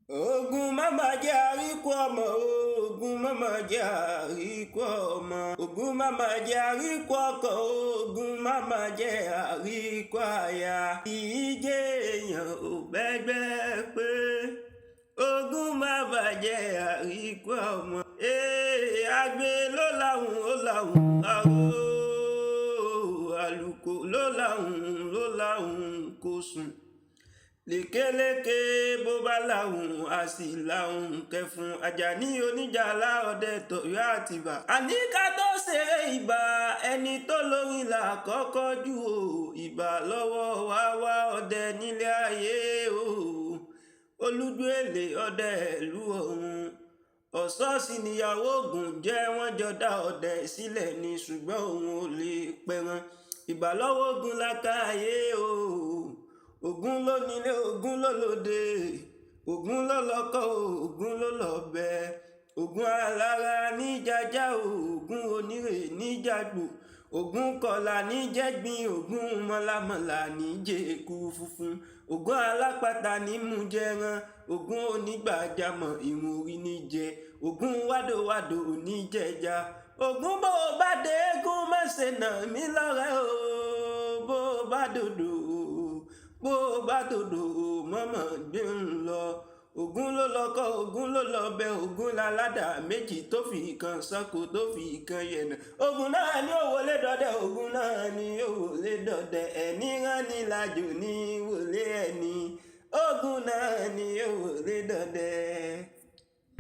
Ogun mama jẹ́ àríkú ọmọ, ogun mama jẹ́ àríkú ọmọ, ogun mama jẹ́ àríkú ọkọ, ogun mama jẹ́ àríkú aya. Ìjẹ́ èèyàn ò bẹ́gbẹ́ pé ogun mama jẹ́ àríkú ọmọ. Agbe ló láhùn ó láhùn àlùkò ló láhùn kò sùn. Lékeleke bó bá láhùn a sì láhùn kẹfún. Àjàní oníjàlá ọdẹ tọ̀yọ́ àtìbà. Àní ká tó ṣeré ìbà ẹni tó lórin là kọ́kọ́ jù o. Ìbà lọ́wọ́ wá ọdẹ nílé ayé o. Olújú èlé ọdẹ ìlú ọ̀run. Ọ̀ṣọ́ọ̀ṣì níyàwó Ògún jẹ́ wọ́n jọ dá ọdẹ sílẹ̀ ni ṣùgbọ́n òun ò lè pẹran. Ìbà lọ́wọ́ Ògún lákàáyé o. Ògún ló nílé, Ògún ló lóde, Ògún ló lọ́kọ, Ògún ló lọ́bẹ. Ògún alára ní jàjà, Ògún onírè ní jàgbò. Ògún kọlà ní jẹ́gbin, Ògún mọ́lámọ́lá ní jẹ́kú funfun. Ògún alápatà ní mú jẹran, Ògún onígbàjámọ̀ irun orí ní jẹ. Ògún wádòwádò ní jẹja. Ògún bó bá dé eégún má ṣe nà mí lọ́rẹ́ o. Bó bá dòdò bó bá dòdò mọ́mọ́ gbé ń lọ. Ògún ló lọ́kọ, Ògún ló lọ́bẹ, Ògún láládà méjì tó fi ìkan ṣánko tó fi ìkan yẹ̀nà. Ògún náà ní ó wọlé dọdẹ, Ògún náà ní ó wọlé dọdẹ. Ẹni rán ni lájò ní wọlé ẹni. Ògún náà ní ó wọlé dọdẹ.